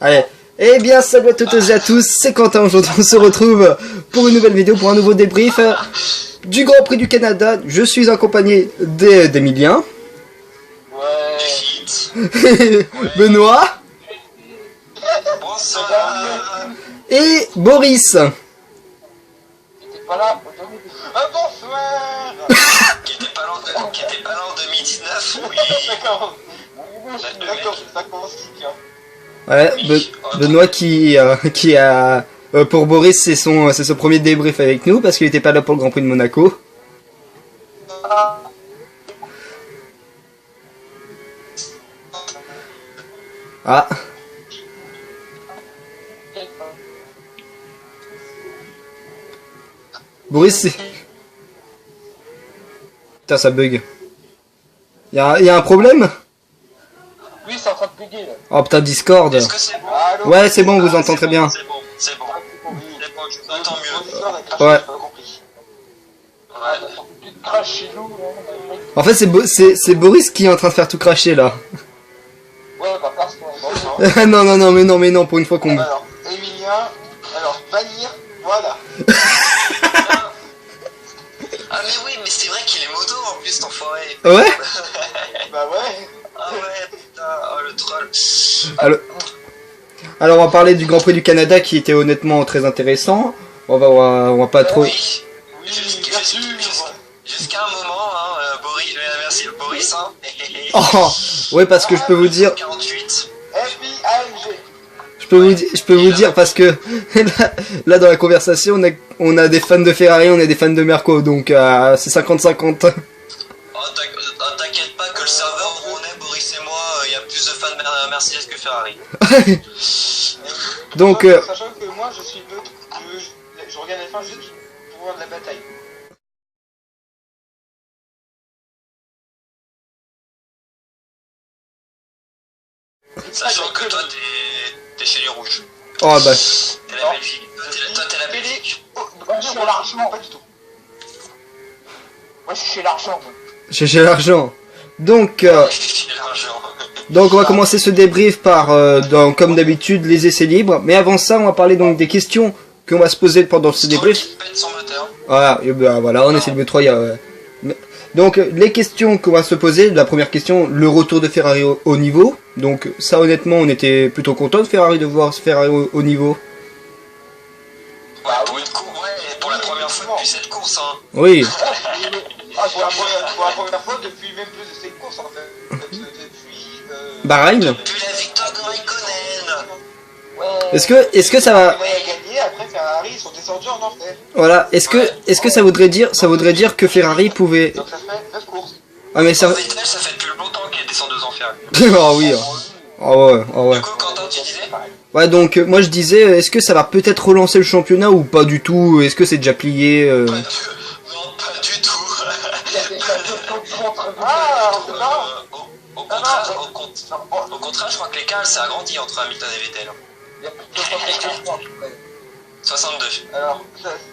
Allez. Eh bien, salut à toutes et à tous, c'est Quentin. Aujourd'hui, on se retrouve pour une nouvelle vidéo, pour un nouveau débrief du Grand Prix du Canada. Je suis accompagné d'Emilien. Ouais. Benoît. Bonsoir. Et Boris. T'es pas là au début. Bonsoir. Qui était pas là en 2019, oui. D'accord, ça commence bien. Ouais, Benoît qui a... pour Boris, c'est son premier débrief avec nous, parce qu'il était pas là pour le Grand Prix de Monaco. Ah. Boris, c'est... Putain, ça bug. Y'a un problème? Oui, c'est en train de bugger là. Oh putain, Discord. Est-ce que c'est bon? Allô? Ouais, c'est bon, on vous entend très bien. C'est bon. Je vous entends mieux. Ouais. Tu te craches chez nous. En fait, c'est Boris qui est en train de faire tout cracher là. Ouais, bah passe-toi. mais non, pour une fois qu'on... Alors, Emilien, bannir, voilà. Ah mais oui, mais c'est vrai qu'il est moto en plus, cet enfoiré. Ouais. Bah ouais. Ah ouais, putain, oh le troll. Alors on va parler du Grand Prix du Canada qui était honnêtement très intéressant. On va pas trop... Oui, jusqu'à un moment, hein, Boris, merci Boris, hein. Oh, ouais, parce que je peux vous dire... 48. Je peux vous dire parce que là dans la conversation on a des fans de Ferrari, on a des fans de Merco, donc c'est 50-50. Oh, t'inquiète pas que le serveur où on est, Boris et moi, il y a plus de fans de Mercedes que Ferrari. Donc sachant que moi je suis neutre, je regarde les fins juste pour voir de la bataille. Sachant que toi t'es chez les rouges. oh bah T'es la Belgique. Toi t'es la Belgique. Moi je suis chez l'argent, pas du tout. Moi je suis chez l'argent. j'ai l'argent. Donc Chez l'argent. on va commencer ce débrief par comme d'habitude les essais libres, mais avant ça on va parler donc des questions qu'on va se poser pendant ce débrief. Qui pète son moteur. Voilà, et ben, voilà, on essaie de mettre 3 Donc les questions qu'on va se poser, la première question, le retour de Ferrari au niveau. Donc ça honnêtement on était plutôt content de Ferrari de voir Ferrari au niveau. Ouais, pour la première fois depuis cette course, hein. Oui. Pour la première fois depuis même plus de cette course en fait. Depuis... Bahreïn. Depuis la victoire de Raikkonen. Ouais. Est-ce que ça va... Ouais, a gagné, après Ferrari ils sont descendus en enfer. Voilà, est-ce que ça voudrait dire que Ferrari pouvait... Donc ça fait 9 courses. Ah mais ça... Vettel, ça fait depuis longtemps qu'il est descendu aux enfers. oh oui. Oh ouais. Du coup, Quentin, tu disais? Ouais, donc moi je disais, est-ce que ça va peut-être relancer le championnat ou pas du tout? Est-ce que c'est déjà plié Non, pas du tout. Ah, Au contraire, je crois que l'écart s'est agrandi entre Hamilton et Vettel. il y a plus de 62. Alors,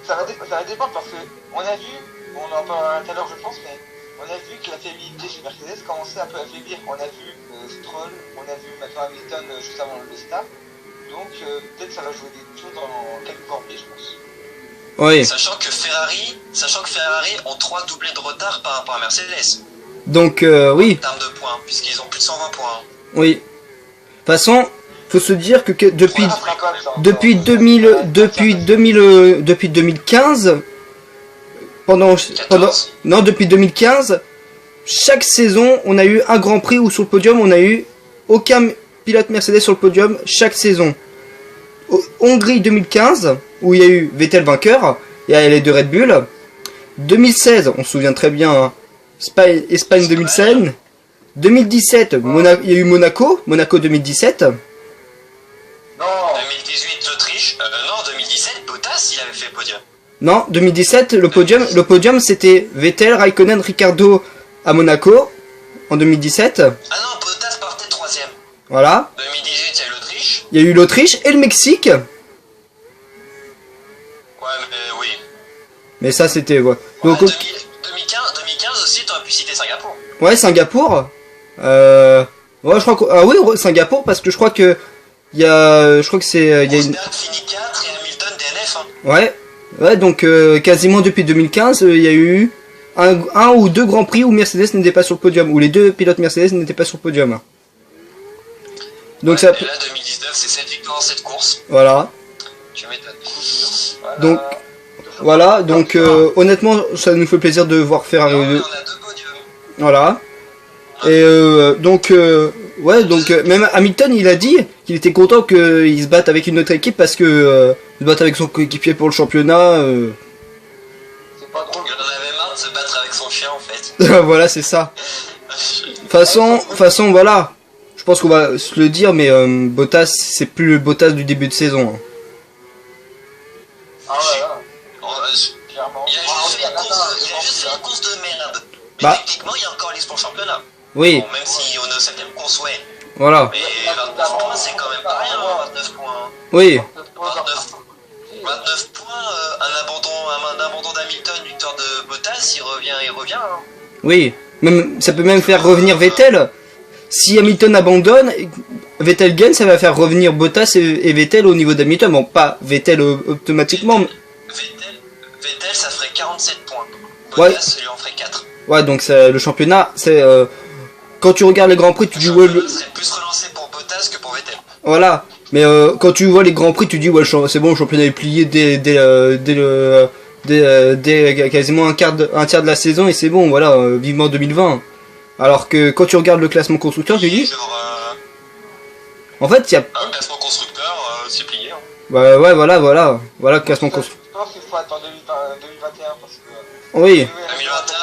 ça va dépendre parce que on a vu, on en parlera tout à l'heure je pense, mais on a vu que la fiabilité chez Mercedes commençait un peu à faiblir. On a vu Stroll, on a vu maintenant Hamilton juste avant le start. Donc peut-être ça va jouer des choses dans quelques corbeilles, je pense. Oui. Sachant que Ferrari ont 3 doublés de retard par rapport à Mercedes. Donc oui. En termes de points, puisqu'ils ont plus de 120 points. Oui. De toute façon, faut se dire que depuis 2015 depuis 2015, chaque saison, on a eu un Grand Prix où sur le podium, on a eu aucun pilote Mercedes sur le podium chaque saison. Hongrie 2015, où il y a eu Vettel vainqueur, il y a les deux Red Bull. 2016, on se souvient très bien, hein, Espagne 2016. 2017, il y a eu Monaco 2017. Non. 2018, l'Autriche. Non, 2017, Bottas, il avait fait le podium. Non, 2017, le podium c'était Vettel, Raikkonen, Ricciardo à Monaco en 2017. Ah non, Bottas partait 3ème. Voilà. 2018, il y a eu l'Autriche. Il y a eu l'Autriche et le Mexique. Ouais, mais oui. Mais ça c'était... Ouais. Donc, ouais, 2015 aussi, t'aurais pu citer Singapour. Ouais, Singapour. Ouais, je crois que... Ah oui, Singapour, parce que je crois que... Je crois que c'est... Il y a une... Rosberg finit 4 et Hamilton DNF. Hein. Ouais. Ouais, donc quasiment depuis 2015, il y a eu un ou deux grands prix où Mercedes n'était pas sur le podium, où les deux pilotes Mercedes n'étaient pas sur le podium. Donc Ouais, ça... et là, 2019, c'est 7 victoires dans cette course. Voilà. Tu m'étonnes. Donc, voilà, donc honnêtement, ça nous fait plaisir de voir Ferrari. Non, mais on a 2 podiums. Voilà. Et ouais, donc même Hamilton, il a dit qu'il était content qu'il se batte avec une autre équipe parce que se battre avec son coéquipier pour le championnat, C'est pas drôle. Il en avait marre de se battre avec son chien en fait. voilà, c'est ça. Façon, voilà. Je pense qu'on va se le dire, mais Bottas, c'est plus le Bottas du début de saison. Hein. Ah ouais, là, Il clairement. a juste fait une course de merde. Mais Bah. techniquement, il y a encore les pour championnat. Oui, Bon, même si on est au 7ème course, ouais. voilà. Mais 29 points, c'est quand même pas rien, hein, 29 points. Hein. Oui, 29 points, un abandon d'Hamilton, victoire de Bottas, il revient. Hein. oui. Même, ça peut même faire revenir Vettel. Si Hamilton abandonne, Vettel gagne, ça va faire revenir Bottas et Vettel au niveau d'Hamilton. Bon, pas Vettel automatiquement. Mais... Vettel, ça ferait 47 points. Ouais. Bottas, lui en ferait 4. Ouais, donc le championnat, c'est... quand tu regardes les Grands Prix, tu dis... Ouais, Le serait plus relancé pour Bottas que pour Vettel. voilà. Mais quand tu vois les Grands Prix, tu dis, ouais, c'est bon, le championnat est plié dès quasiment un tiers de la saison et c'est bon, voilà, vivement 2020. Alors que quand tu regardes le classement constructeur, tu dis... Genre, En fait, il y a... un classement constructeur, c'est plié. Hein. Bah, ouais, voilà, le classement constructeur. Je pense qu'il faut attendre 2021 parce que... Oui. 2021,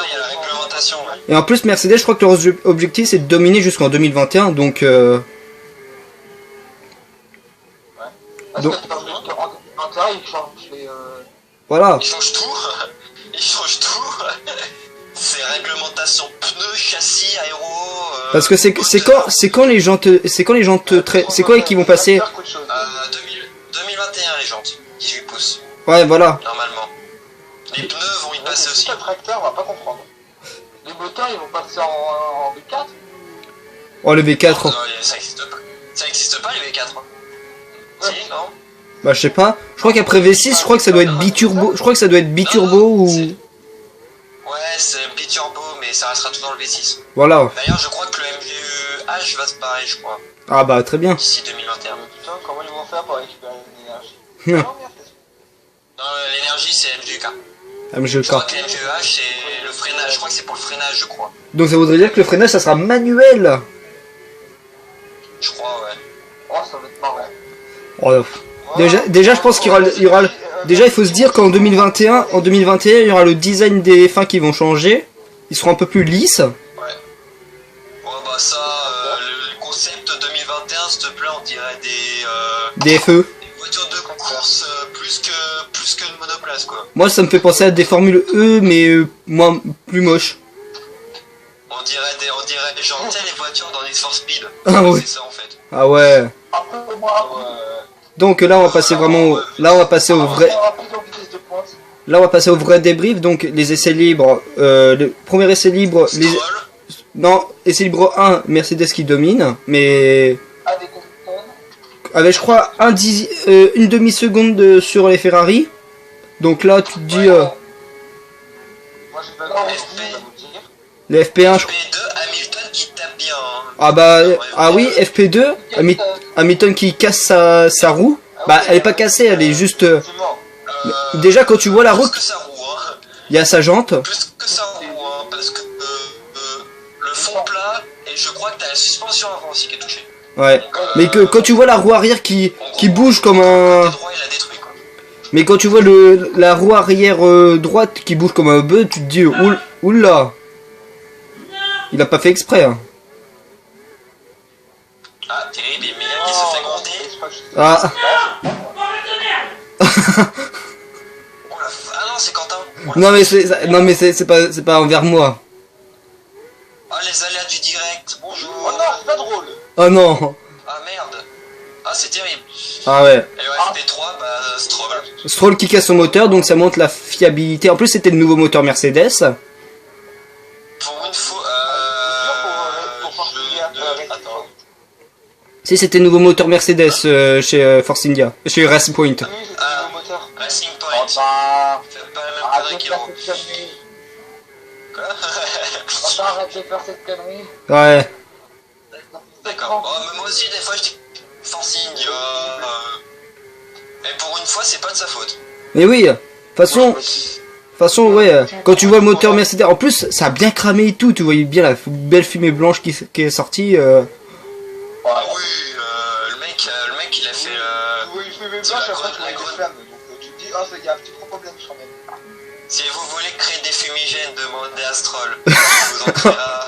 il y a la réglementation. Ouais. Et en plus, Mercedes, je crois que leur objectif, c'est de dominer jusqu'en 2021, donc... Parce Donc- que en théorie, il change les... Voilà. Il change tout. Il change tout. C'est réglementation pneus, châssis, aéro. Parce que c'est quand les gens c'est quoi qui vont passer... 2021 les jantes, 18 pouces, Ouais, voilà. normalement. Les pneus vont y passer aussi. Le tracteur, on va pas comprendre. Les moteurs, ils vont passer en V4. Oh, le V4. Non, ça existe pas. Ça existe pas les V4. Hein. Si, non. Bah, je sais pas. Je crois qu'après V6, je crois que ça doit être biturbo. Je crois que ça doit être biturbo ou... Ouais, c'est biturbo, mais ça restera tout dans le V6. Voilà. D'ailleurs, je crois que le MGU-H va se pareil, je crois, Ah bah, très bien. d'ici 2021. Putain, comment ils vont faire pour récupérer l'énergie? Hum. Oh, merde, Non, l'énergie, c'est MGUK. MGK. Je crois que l'MGU-H, c'est le freinage. Je crois que c'est pour le freinage, je crois. Donc ça voudrait dire que le freinage, ça sera manuel. Je crois, ouais. oh, ça va être marrant. Oh, déjà, je pense qu'il y aura déjà, il faut se dire qu'en 2021, il y aura le design des fins qui vont changer. Ils seront un peu plus lisses. Ouais. Ouais, bah ça, le concept 2021, s'il te plaît, on dirait Des FE. des voitures de course plus que de monoplace, quoi. Moi, ça me fait penser à des Formule E, mais moins plus moches. On dirait genre, tu sais, les voitures dans Need for Speed. Ah ouais. C'est ça, en fait. Ah ouais. Un peu moins Donc là, on va passer vraiment, là, on va passer au vrai, rapide en vitesse de pointe. là, on va passer au vrai débrief. Donc les essais libres, le premier essai libre, Stroll, non, essai libre 1, Mercedes qui domine, mais À des compétences. avec, je crois, une demi-seconde sur les Ferrari. Donc là, tu te dis, Moi, j'ai pas le FP. ça vous dire. les FP1, je... P2, Hamilton qui tape bien. Hein. ah bah, ah oui, FP2, Hamilton qui casse sa roue. Bah, elle est pas cassée, elle est juste, Effectivement. déjà, quand tu vois la Plus roue, que ça roue, hein. il y a sa jante. Plus que ça roue, hein. Parce que le fond plat, et je crois que t'as la suspension avant aussi qui est touchée. Ouais. Mais que quand tu vois la roue arrière qui bouge comme un... Le droit, il a détruit, quoi. Mais quand tu vois la roue arrière droite qui bouge comme un bœuf, tu te dis, oula. Il a pas fait exprès, hein. Ah, terrible, il y a Mia qui se fait gronder. Je crois que je- Ah, Oh la ah non, c'est Quentin. Oh la- non mais c'est pas envers moi. Ah, les aléas du direct, Oh bonjour. non, c'est pas drôle. Oh non. Ah merde. Ah, c'est terrible. Ah ouais. Et ouais, FP3, bah, Stroll. Stroll qui casse son moteur, donc ça montre la fiabilité. En plus, c'était le nouveau moteur Mercedes. Pour une fois, Pour attends. Si, c'était nouveau moteur Mercedes chez Force India, chez Racing Point. Oui, c'est un nouveau moteur. Racing Oh Point. bah... Faites pas la même Arrête connerie de qu'ils faire vont. cette connerie. Quoi? Oh bah arrête de faire cette connerie. Ouais. D'accord. Bon, mais moi aussi, des fois, je dis Force India. Et pour une fois, c'est pas de sa faute. Mais oui, de toute façon, ouais, quand tu vois le moteur Mercedes, en plus, ça a bien cramé et tout, tu voyais bien la belle fumée blanche qui est sortie. Ah oui, le mec, il a fait. Oui, il fait mes blanches, après tu vois des flammes. Donc tu te dis, ah, il y a un petit problème quand même. Si vous voulez créer des fumigènes, demandez à Stroll. Il vous en créera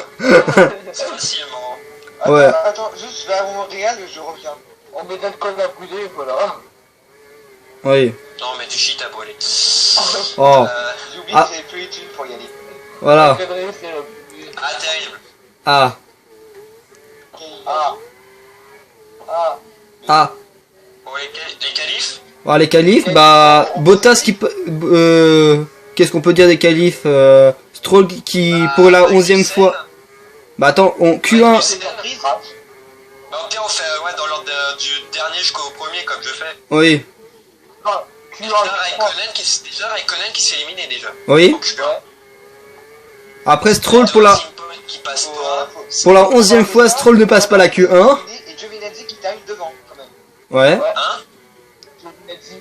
facilement. Ouais. Attends, juste, je vais à Montréal et je reviens. On met d'alcool à bouler, voilà. Oui. Non, mais du shit à brûler. Oh, J'ai oublié Ah. que j'avais plus utile pour y aller. voilà. Ah, terrible. Ah, Ah. Ah. ah. Pour les qualifs, Bon, les qualifs, bah, Bottas qui peut... qu'est-ce qu'on peut dire des qualifs Stroll qui, pour la 11e fois... Bah attends, Q1... C'est surprise. bah, au pire, on fait ouais, dans l'ordre du dernier jusqu'au premier, comme je fais. Oui, Déjà, Raikkonen qui s'est éliminé déjà. oui. Donc, je peux. Après Stroll pour la... Racing Point qui passe pas. Pour la 11e fois, Stroll ne passe pas la Q1. Et Giovinazzi qui t'arrive devant, quand même. Ouais. Hein? Giovinazzi.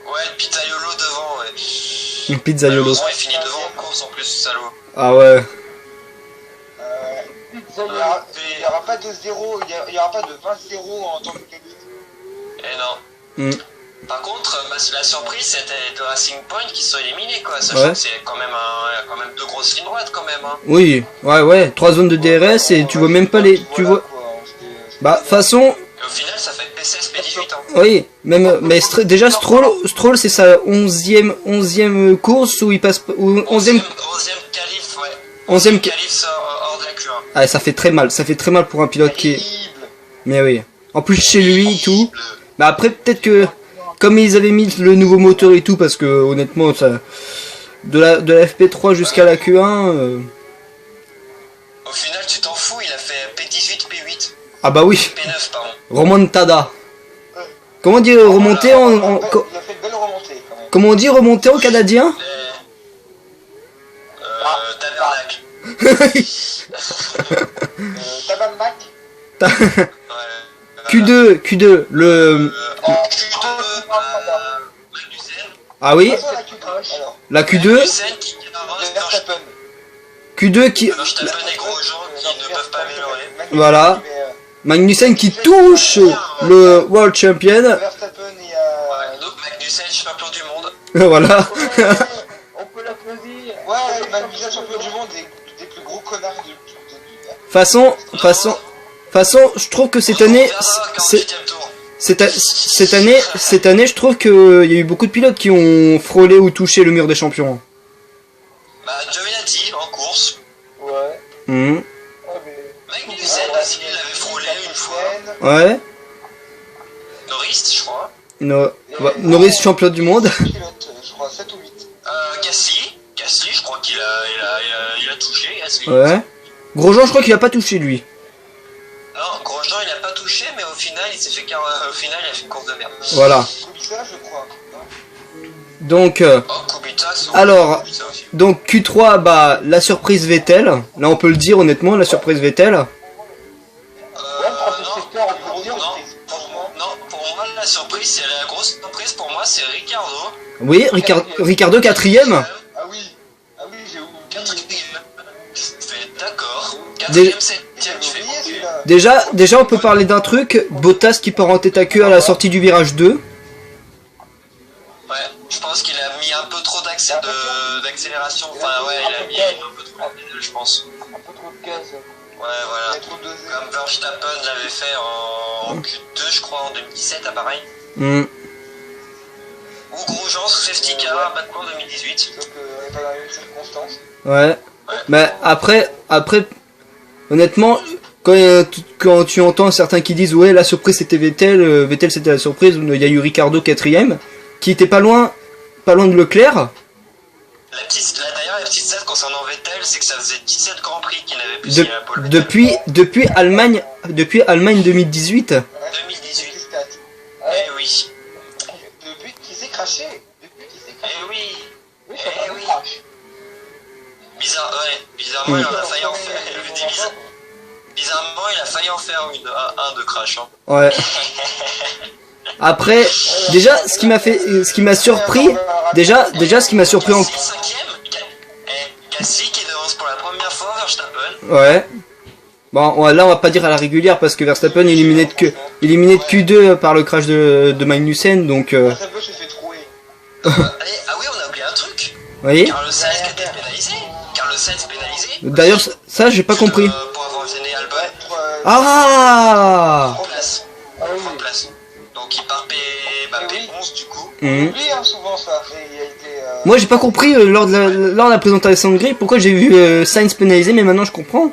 Ouais, le Pitaiolo devant, ouais. Pizzaiolo. Malheureusement, il finit devant en course en plus, ce salaud. Ah ouais. Il n'y aura pas de 0, il y aura pas de 20-0 en tant que qualif. Eh non. Mm. Par contre, la surprise, c'était le Racing Point qui sont éliminés, quoi. Sachant Ouais. que c'est quand même, quand même deux grosses lignes droites, quand même. Hein. Oui, ouais. 3 zones de DRS et tu vois même pas les... Tu vois... Bah, façon... Et au final, ça fait PCS P18 ans. Oui, même... Mais déjà, Stroll c'est sa 11e course où il passe... Ou 11e... 11e qualif, ouais. 11e... Qualif hors de la Q1. Ah, ça fait très mal pour un pilote qui est... Terrible. Mais oui. En plus, chez lui, tout... Bah après, peut-être que... Comme ils avaient mis le nouveau moteur et tout, parce que honnêtement, ça... De la FP3 jusqu'à la Q1... Au final, tu t'en fous, il a fait P18, P8. Ah bah oui, P9, pardon. remontada. Comment dire remonter en... Il a fait une belle remontée, quand même. Comment on dit remonter en canadien? Tabernacle. Tabarnak. Q2, le... Magnussen. Ah oui, Passons à la Q1, alors. la Q2, Magnussen qui avance Verstappen. Q2 qui... Verstappen et Grosjean qui ne peuvent pas améliorer. Voilà. Magnussen qui touche le World Champion. Verstappen et... Ouais, donc Magnussen, champion du monde. Voilà. On peut l'applaudir. Ouais, Magnussen, champion du monde, des plus gros connards de Façon, je trouve que cette année, cette année, je trouve qu'il y a eu beaucoup de pilotes qui ont frôlé ou touché le mur des champions. Bah, Giovinazzi en course. Ouais. Mhm. Magnussen aussi, il avait frôlé une fois. Ouais. Norris, je crois. Norris champion du monde. Pilote, je crois, 7 ou 8. Gasly, je crois qu'il a touché, Gasly. Ouais. Grosjean, je crois qu'il a pas touché lui. Non, Grosjean, il a pas touché, mais au final, il s'est fait au final, il a fait une course de merde. Voilà. Kubica, je crois. Donc, Oh, Kubica, c'est alors, Kubica aussi. donc Q3, bah la surprise Vettel. Là, on peut le dire honnêtement, la surprise Vettel. Non, pour moi, la surprise, c'est la grosse surprise pour moi, c'est Ricardo. Oui, Ricardo quatrième. Ah oui, j'ai oublié. D'accord. Dé- 4ème, 7ème, tu fais oublié celui-là. Déjà, on peut parler d'un truc. Bottas qui part en tête à queue à la sortie du virage 2. Ouais, je pense qu'il a mis un peu trop d'accélération. Enfin, ouais, il a mis un peu trop de pédale, je pense. Un peu trop de gaz. Ouais, voilà. Il a trop dosé. Comme Verstappen l'avait fait en Q2, je crois, en 2017, à pareil. Hmm. Ou Grosjean, safety car, Backman 2018. Sauf qu'on n'est pas dans les mêmes circonstances. Ouais. Mais après, honnêtement, quand tu entends certains qui disent ouais la surprise c'était Vettel, Vettel c'était la surprise, il y a eu Ricardo quatrième, qui était pas loin de Leclerc. D'ailleurs, la petite stat concernant Vettel, c'est que ça faisait 17 Grands Prix qu'il n'avait plus De- signé à Paul Vettel. depuis Allemagne 2018. 2018. Eh Ouais, oui. depuis qu'il s'est craché. Depuis qu'il s'est craché. Eh oui. Oui, ça Eh va oui. crash. Bizarrement, il en a failli en faire. Je dis bizarrement, il a failli en faire un de crash. Hein. Ouais. Après, déjà, ce qui m'a surpris, déjà, ce qui m'a surpris en, Gasly, 5ème. Gasly qui devance pour la première fois Verstappen. ouais. Bon, là, on va pas dire à la régulière parce que Verstappen est éliminé de Q2 par le crash de Magnussen, donc, Ça peut se fait trouer. Ah oui, on a oublié un truc. vous voyez. Carlos Sainz qui a été pénalisé. Carlos Sainz pénalisé. D'ailleurs, ça, j'ai pas compris. Pour avoir gêné Albon. Ouais, pour, Ah! 3 places. Ah oui. 3 places. Donc il part Eh oui. P11 du coup. On Mhm. oublie hein, souvent ça. Et il a été, Moi, j'ai pas compris lors de la présentation de grille pourquoi j'ai vu Sainz pénalisé, mais maintenant je comprends.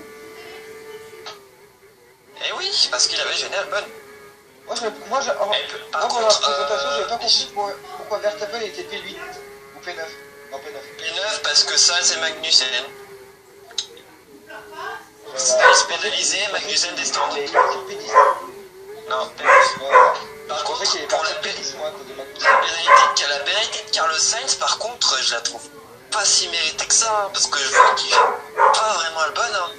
Eh oui, parce qu'il avait gêné Albon. Moi, Mais par pour la contre, présentation, j'avais pas compris pourquoi Verstappen était P8 ou P9. Non, P9. P9 parce que Sainz et Magnussen. Voilà. Sainz pénalisé, Magnussen descend. Mais il est parti P10. Non, P9. Voilà. Par Je pensais qu'il est contre, pour parti la P10 moi à cause de Magnussen. la pénalité de Carlos Sainz, par contre, je la trouve pas si méritée que ça, hein, parce que je vois qu'il fait pas vraiment Albon. Hein.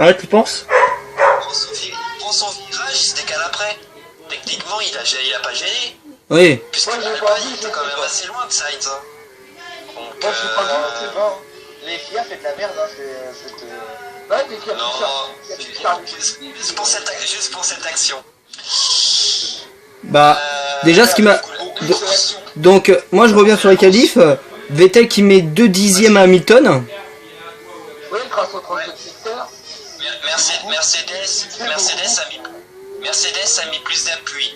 Ouais, tu penses? Il prend son virage, il se décale après. Techniquement, il a pas gêné. Oui. Puisque Moi, j'ai Albon, pas vu, il je était sais quand même pas. assez loin de Sainz. Hein. Donc, Moi, je suis pas bien, c'est pas. Hein. Les FIA fait de la merde, hein. Ouais, les FIA non, juste pour cette action. Bah, déjà, ce qui m'a... Beaucoup de pression. Donc, moi, je reviens sur les qualifs. Vettel qui met 2 dixièmes à Hamilton. Oui, grâce au 32 secteur. Mercedes a mis plus d'appui.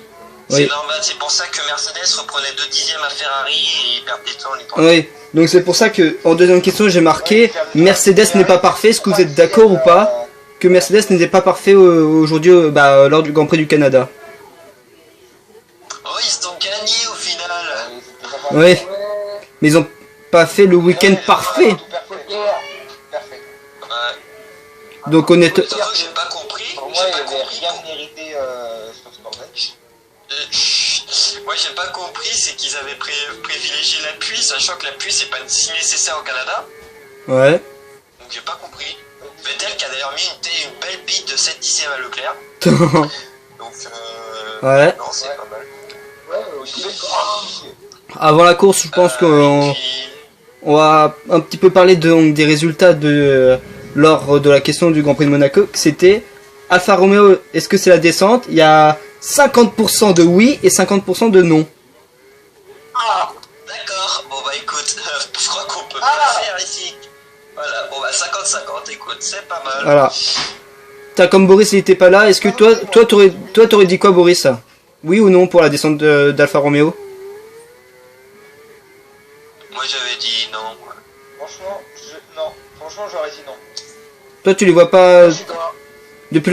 Oui. C'est normal, c'est pour ça que Mercedes reprenait 2 dixièmes à Ferrari et il perdait temps les points. Oui. Donc, c'est pour ça que, en deuxième question, j'ai marqué Mercedes n'est pas parfait. Est-ce que vous êtes d'accord ou pas que Mercedes n'était pas parfait aujourd'hui, lors du Grand Prix du Canada? Oh, ils sont gagnés au final. Oui. Mais ils ont pas fait le week-end parfait. Parfait. Ouais. Donc, honnêtement... Surtout que j'ai pas compris. Pour moi, J'ai il pas avait compris. rien mérité sur ce bordel. Moi j'ai pas compris, c'est qu'ils avaient privilégié l'appui, sachant que l'appui c'est pas si nécessaire au Canada. Ouais. Donc j'ai pas compris. Vettel qui a d'ailleurs mis une belle bite de 7 dixièmes à Leclerc. Donc Ouais. non, c'est Ouais. pas mal. Ouais, aussi. Avant la course, je pense qu'on Et puis, on va un petit peu parler des résultats lors de la question du Grand Prix de Monaco. C'était Alfa Romeo, est-ce que c'est la descente? Il y a 50% de oui et 50% de non. ah, d'accord. Bon bah écoute, je crois qu'on peut pas le faire ici. Voilà, bon bah 50-50, écoute, c'est pas mal. Voilà. T'as comme Boris il était pas là, est-ce que toi t'aurais dit quoi, Boris? Oui ou non pour la descente d'Alfa Romeo? Moi j'avais dit non. Franchement, non. Franchement, j'aurais dit non. Toi tu les vois pas Je suis dans- depuis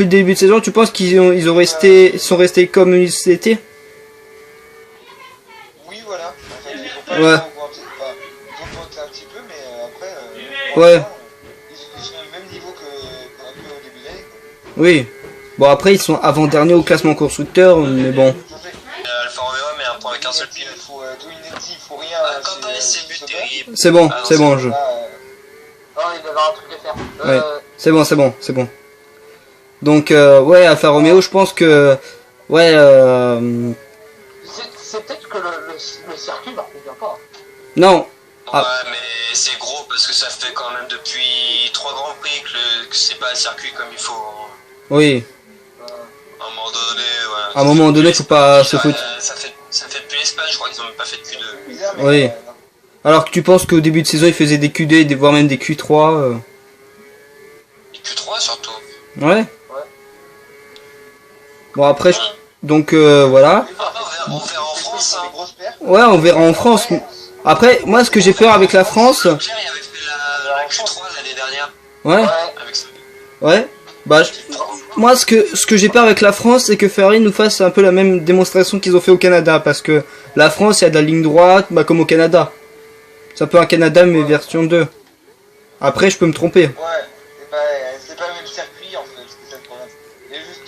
le début de saison, tu penses qu'ils sont restés comme ils étaient? Oui, voilà. En fait, il faut pas Ouais. les augmenter. Enfin, ils ont augmenté un petit peu, mais après, Ouais. franchement, ils sont au même niveau qu'un peu au début de l'année. Oui. Bon après ils sont avant-dernier au classement constructeur, mais bon. Alfa Romeo met un point avec un seul pilote. Il faut Giovinazzi, il faut rien. Quant à ses buts terribles. C'est bon, Ah non, c'est bon, je... Non, il devait avoir un truc à faire. Ouais. C'est bon. Donc ouais, Alfa Romeo, je pense que ouais, C'est peut-être que le circuit leur convient pas. non, Ouais, mais c'est gros parce que ça fait quand même depuis 3 grands prix que c'est pas un circuit comme il faut. Hein. oui, À un moment donné, voilà. à un moment donné, faut pas se foutre. Ça fait depuis l'Espagne, je crois qu'ils ont même pas fait de Q2. Bizarre, mais Oui. non. Alors que tu penses qu'au début de saison, ils faisaient des QD, voire même des Q3. Et Q3 surtout. Ouais. Bon après, donc voilà. Ah, on verra en France. Des Hein. grosses pertes. Ouais, on verra en France. Après, moi, ce que j'ai peur avec la France, Leclerc, il avait fait la Q3 l'année dernière. ouais, Avec ça. ouais. Bah, moi, ce que j'ai peur avec la France, c'est que Ferrari nous fasse un peu la même démonstration qu'ils ont fait au Canada, parce que la France, il y a de la ligne droite, bah comme au Canada. C'est un peu un Canada mais version 2. Après, je peux me tromper. Ouais, c'est pas le même circuit en fait, c'est ça le problème. Il y a juste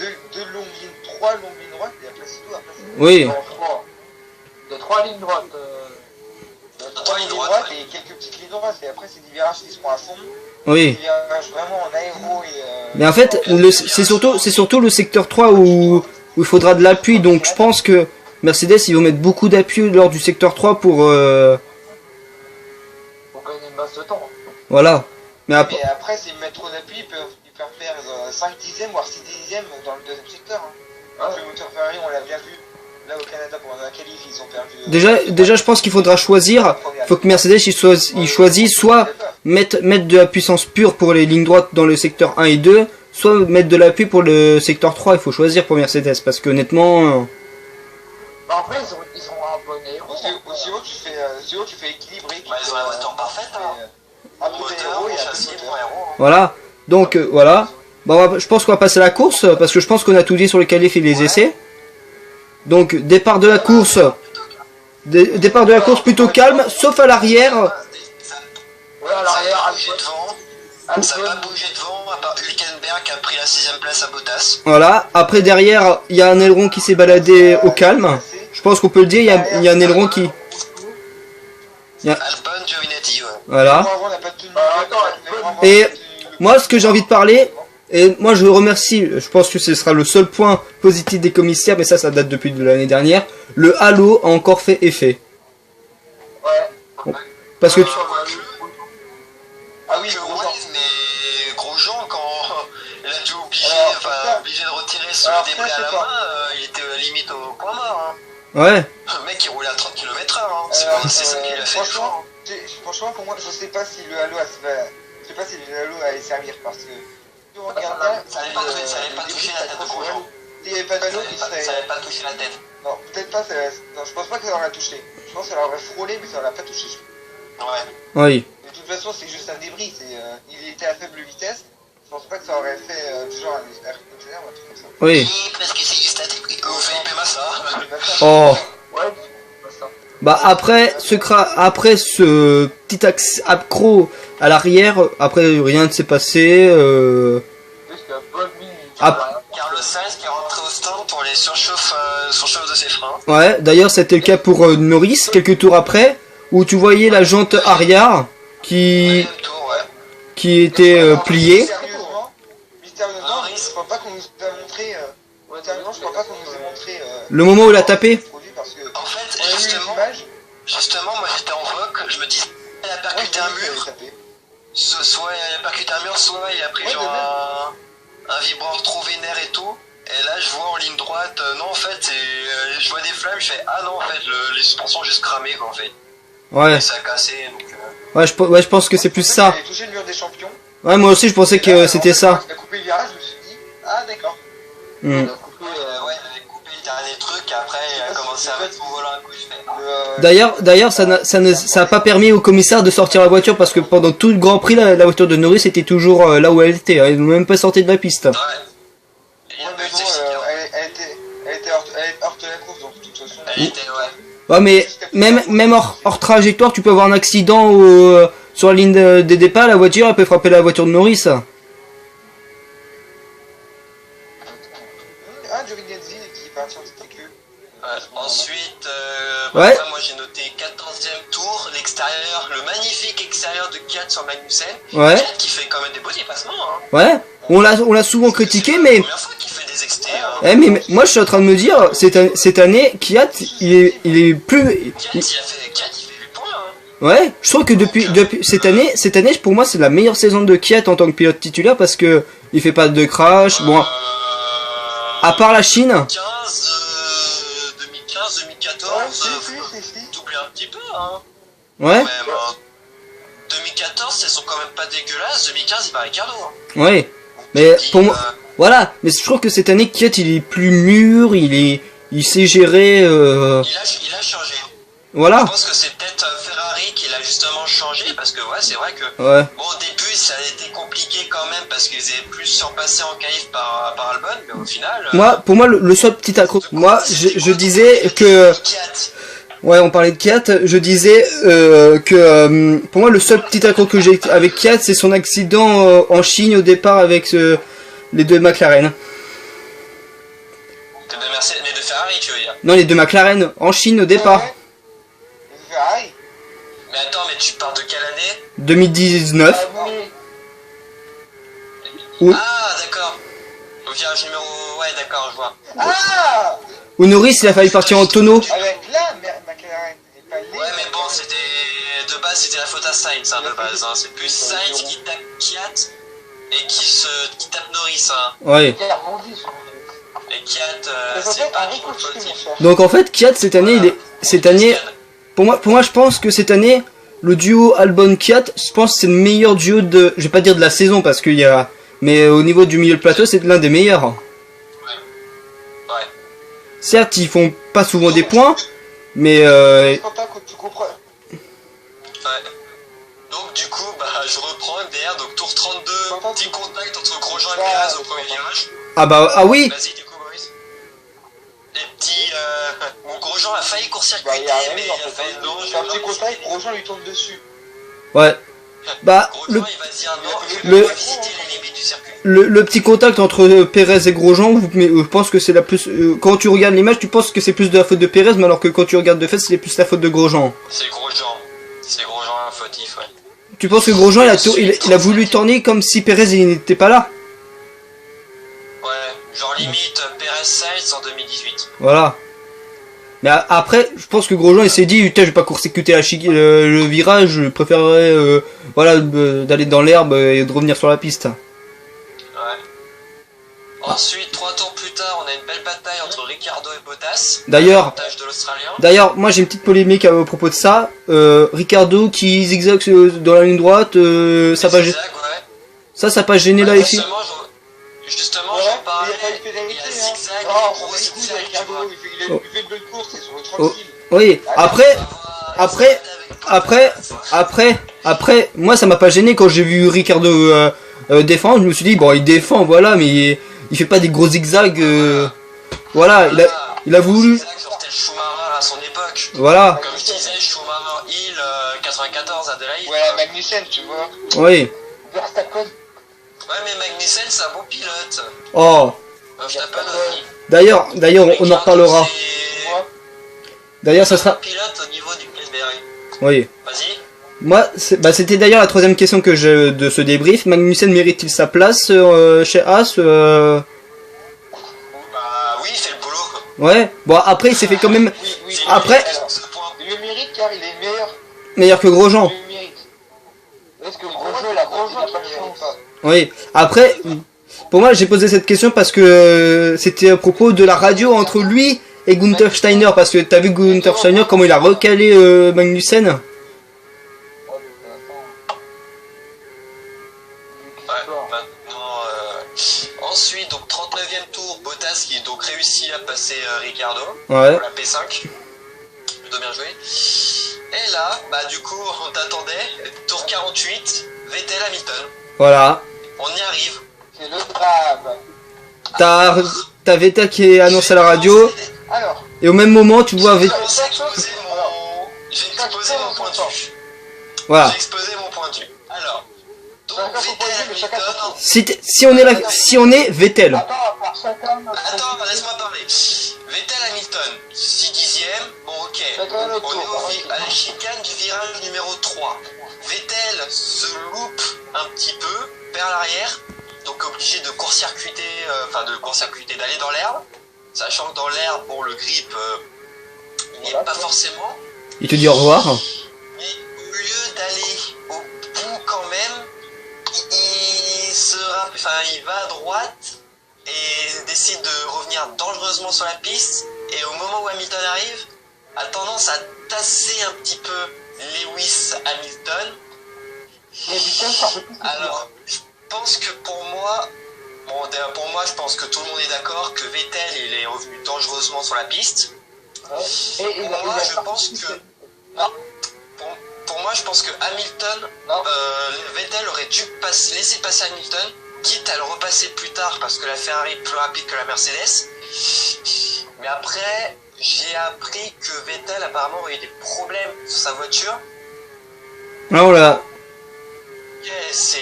trois longues lignes droites et après c'est tout. Après, Oui. Non, trois. Il y a 3 lignes droites. trois lignes droites et quelques petites lignes droites. Et après, c'est des virages qui se font à fond. Oui. Des virages vraiment en aéro et. Mais en fait, c'est surtout le secteur 3 où il faudra de l'appui. Donc je pense que Mercedes, ils vont mettre beaucoup d'appui lors du secteur 3 pour... Pour gagner une masse de temps. Voilà. Mais après... Mais après, s'ils mettent trop d'appui, ils peuvent faire 5 dixièmes, voire 6 dixièmes dans le deuxième secteur. Hein. Ah. Le moteur Ferrari, on l'a bien vu. Là au Canada, pendant la qualif, ils ont perdu. Déjà, je pense qu'il faudra choisir. Il faut que Mercedes il choisisse soit mettre de la puissance pure pour les lignes droites dans le secteur 1 et 2, soit mettre de l'appui pour le secteur 3. Il faut choisir pour Mercedes parce que honnêtement... Bah, après, ils ont un bon héros. Aussi haut, tu fais équilibrer. Bah, ils ont la voiture parfaite, hein. Un peu d'aéro et un peu châssis de pour moteur. aéro. Voilà. Donc voilà. Bon, je pense qu'on va passer à la course parce que je pense qu'on a tout dit sur les qualifs et les essais. Donc départ de la course. Départ de la course plutôt calme, sauf à l'arrière. Ouais, à l'arrière, Ça va pas bouger devant, à part Hülkenberg qui a pris la 6ème place à Bottas. Voilà. Après derrière, il y a un aileron qui s'est baladé au calme. Je pense qu'on peut le dire. Il y a un aileron qui. Albon, Giovinazzi, ouais. Voilà. Avant, on n'a pas de tenue. Et moi, ce que j'ai envie de parler, et moi je remercie, je pense que ce sera le seul point positif des commissaires, mais ça date depuis de l'année dernière, le halo a encore fait effet. Ouais. Parce que... Ah oui, Que Grosjean. ouais, mais Grosjean, quand il a dû Alors, obligé de retirer ce alors, débris ça, à la c'est main, pas- il était limite au point mort. Hein. Ouais, Le mec il roulait à 30 km/h, hein. C'est ça qui lui a fait le choix. Franchement, pour moi, je sais pas si le halo allait servir parce que si on regarde bien, Ça allait pas toucher la tête de Grosjean. s'il n'y avait pas de halo, il Ça serait. allait pas toucher la tête. Non, peut-être pas. Non, je pense pas que ça l'aurait touché. Je pense que ça l'aurait frôlé, mais ça l'aurait pas touché. Ouais. oui. De toute façon, c'est juste un débris. Il était à faible vitesse. Je pense pas que ça aurait fait du genre un air conditionnaire ou un truc comme ça. Oui. Parce que c'est juste un débris. Felipe Massa. Oh. Ouais, c'est ça. Bah après ce petit axe accro à l'arrière, après rien ne s'est passé. Juste la bonne ligne. Ah. Carlos Sainz qui est rentré au stand pour les surchauffe de ses freins. Ouais, d'ailleurs c'était le cas pour Norris quelques tours après, où tu voyais la jante arrière qui Deuxième tour, ouais. était pliée. Mystérieusement, je crois pas qu'on nous a montré. Mystérieusement, je crois pas qu'on nous ait montré. Le moment où il a tapé. Produit parce que En fait, on a vu les justement, images. moi j'étais en vogue, je me disais, il a Ouais, percuté j'ai un vu qu'il mur, avait tapé. soit il a percuté un mur, soit il a pris Ouais, genre un vibreur trop vénère et tout. Et là, je vois en ligne droite, non, en fait, je vois des flammes, je fais, ah non, en fait, les suspensions ont juste cramé, quoi, en fait. Ouais. Et ça a cassé, donc. Ouais, je pense que c'est plus ça. Il a touché le mur des champions. Ouais, moi aussi je pensais que c'était ça. Il a coupé le virage, je me suis dit, ah d'accord. Hmm. Il a coupé, Ouais, il avait coupé le dernier truc, et après, il a commencé à mettre son volant à gauche, je fais, ah. D'ailleurs, ça a pas permis au commissaire de sortir la voiture parce que pendant tout le Grand Prix, la voiture de Norris était toujours là où elle était. Ils n'ont même pas sorti de la piste. Ouais. Il y a Ouais, pas mais eu de bon, safety car. elle était hors de la course, donc de toute façon. Elle était, ouais. Ouais, mais même hors trajectoire, tu peux avoir un accident sur la ligne des départs, la voiture, elle peut frapper la voiture de Norris. Ah, Giovinazzi qui est parti en TQ. Ensuite, Ouais. après, moi j'ai noté 14e tour, l'extérieur, le magnifique extérieur de Kiat sur Magnussen. Ouais. Kiat qui fait quand même des beaux dépassements. Hein. Ouais, on l'a souvent critiqué, C'est mais... la première fois qu'il fait des XT. Hein. Mais moi je suis en train de me dire, cette année, Kiat, il est plus... Kiat, il fait 8 points. Hein. Ouais, je trouve que depuis cette année, pour moi, c'est la meilleure saison de Kiat en tant que pilote titulaire parce que il fait pas de crash. Bon, à part la Chine. 2015, 2014, Ouais, si. t'oublies un petit peu. Hein. Ouais, Même, 2014, elles sont quand même pas dégueulasses. 2015, il va Ricardo. Hein. ouais. Mais pour moi, voilà. Mais je trouve que cette année, Kiat, il est plus mûr, il sait gérer. Il a changé. Voilà. Je pense que c'est peut-être Ferrari qui l'a justement changé parce que ouais, c'est vrai que Ouais. bon, au début ça a été compliqué quand même parce qu'ils avaient plus surpassé en qualif par Albon, mais au final. Moi, pour moi, le seul petit accro. Moi, je disais que Ouais, on parlait de Kiat. Je disais que pour moi, le seul petit accro que j'ai avec Kiat, c'est son accident en Chine au départ avec les deux McLaren. Les deux Ferrari, tu veux dire? Non, les deux McLaren en Chine au départ. Ouais. Les Ferrari. Mais attends, mais tu parles de quelle année? 2019. Ah oui. Oui. Ah, d'accord. Donc virage numéro... Ouais, d'accord, je vois. Ah, Où Norris, il a failli partir en tonneau. avec la McLaren. Et pas les Ouais, mais bon, c'était... De base, c'était la faute à Sainz, hein, de base. Hein. C'est plus Sainz qui tape Kiat et qui tape Norris, hein. Ouais. Il a rebondi sur le Et Kiat, Mais ça c'est fait pas un trop le ricochet, mon fautif. cher. Donc en fait, Kiat cette année, cette année, pour moi, je pense que cette année, le duo Albon-Kiat, je pense que c'est le meilleur duo de, je vais pas dire de la saison parce qu'il y a, mais au niveau du milieu de plateau, c'est l'un des meilleurs. Ouais. Certes, ils font pas souvent des points, mais Quentin, que tu comprends. Ouais. Donc du coup, bah, je reprends MDR, donc tour 32, petit contact entre Grosjean et Perez au premier virage. ah oui, Vas-y, du coup, Maurice. Les petits... Mon Grosjean a failli Bah, court-circuiter, il y a rien mais eu, il en a fait. fait non. C'est un petit contact, Grosjean lui tombe dessus. ouais. Bah Grosjean, il va dire non, je le- vais visiter les limites du circuit. le petit contact entre Perez et Grosjean, mais je pense que c'est la plus. Quand tu regardes l'image, tu penses que c'est plus de la faute de Perez, mais alors que quand tu regardes de fait, c'est plus la faute de Grosjean. C'est Grosjean. C'est Grosjean un fautif, ouais. Tu penses que Grosjean, il a voulu tourner comme si Perez il n'était pas là. Ouais, genre limite Perez-Sainz en 2018. Voilà. Mais après, je pense que Grosjean il s'est dit, putain, je vais pas court-circuiter le virage, je préférerais voilà, d'aller dans l'herbe et de revenir sur la piste. Ouais. Ensuite, 3 tours plus tard, on a une belle bataille entre Ricciardo et Bottas. D'ailleurs, Avantage de l'Australien. moi j'ai une petite polémique à propos de ça. Ricardo qui zigzague dans la ligne droite, ça Zigzag, pas, ouais. ça pas gêné là ici. Justement, Ouais, j'en il parlais. a pas eu de Il y pénalité, a hein. zigzag, Non, et on gros va les couilles zigzag, avec tu Ricardo, vois. il fait une belle course, ils sont tranquilles. Oui, après, moi ça m'a pas gêné quand j'ai vu Ricardo défendre. Je me suis dit bon, il défend, voilà, mais il fait pas des gros zigzags. Voilà, il a voulu, Zigzag, genre tel Schumacher à son époque. voilà, Comme je disais, Schumacher Hill 94 Adelaide. Ouais, Magnussen, tu vois. oui. Verstappen. Ouais, mais Magnussen, c'est un bon pilote. Oh, Verstappen aussi. d'ailleurs, on en reparlera. C'est D'ailleurs, ça un sera, pilote au niveau du Blackberry. oui. Vas-y. Moi, c'était d'ailleurs la troisième question de ce débrief. Magnussen mérite-t-il sa place chez Haas Bah oui, il fait le boulot. Ouais. Bon, après, il s'est fait quand même Oui, Après- alors, Ce point. il le mérite car il est meilleur. meilleur que Grosjean. Il le mérite. Est-ce que Grosjean, Grosjean, il a Grosjean, pas il a pas de chance. Oui. Après, pour moi, j'ai posé cette question parce que c'était à propos de la radio entre lui et Gunther Steiner. Parce que t'as vu Gunther Steiner comment il a recalé Magnussen. Ouais, maintenant, ensuite, donc 39e tour, Bottas qui donc réussit à passer Ricciardo Ouais. pour la P5. Plutôt bien joué. Et là, bah du coup, on t'attendait. Tour 48, Vettel Hamilton. Voilà. On y arrive. C'est le drame. T'as Vettel qui est annoncé à la radio. Alors, Et au même moment, tu vois J'ai Vettel. exposé mon point de vue. Voilà. J'ai exposé mon point de vue. Alors, donc Chacun son point de vue, mais chacun son Hamilton. Si on est Vettel. Attends, laisse-moi parler. Vettel Hamilton, 6 dixièmes, bon ok. D'accord, On est autour. à la chicane du virage numéro 3. Vettel se loupe un petit peu, perd l'arrière, donc obligé de court-circuiter, d'aller dans l'herbe. Sachant que dans l'herbe, bon, le grip, il n'y est pas forcément. Il te dit au revoir. Mais au lieu d'aller au bout quand même, il va à droite et décide de revenir dangereusement sur la piste. Et au moment où Hamilton arrive, a tendance à tasser un petit peu Lewis Hamilton. Alors, je pense que pour moi, je pense que tout le monde est d'accord que Vettel il est revenu dangereusement sur la piste. Pour moi, je pense que Hamilton, Vettel aurait dû laisser passer Hamilton, quitte à le repasser plus tard parce que la Ferrari est plus rapide que la Mercedes. Mais après, j'ai appris que Vettel apparemment aurait eu des problèmes sur sa voiture. Oh là. Ok, c'est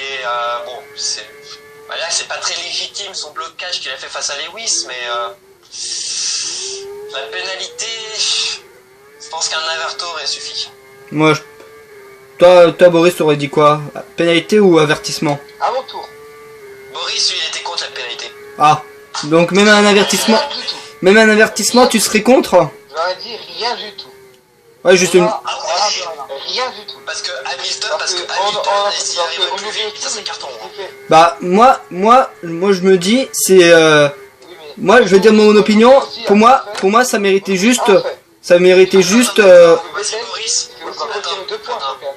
bon, c'est bah là c'est pas très légitime son blocage qu'il a fait face à Lewis, mais la pénalité, je pense qu'un averto aurait suffi. Moi, toi, Boris, t'aurais dit quoi? Pénalité ou avertissement? À mon tour. Boris, lui, il était contre la pénalité. Ah, donc même un avertissement, Rien du tout. même un avertissement, tu serais contre? J'aurais dit rien du tout. Ouais, juste une... Rien du tout. Parce que Hamilton, s'il on arrivait plus oublie vite, aussi ça serait carton. ce qu'il fait. Bah, moi, je me dis, c'est... Oui, mais- moi, je vais dire mon opinion. Pour moi, ça méritait juste... Ça méritait juste... Vas-y, Boris. Il faut aussi retirer 2 points. Attends. quand même.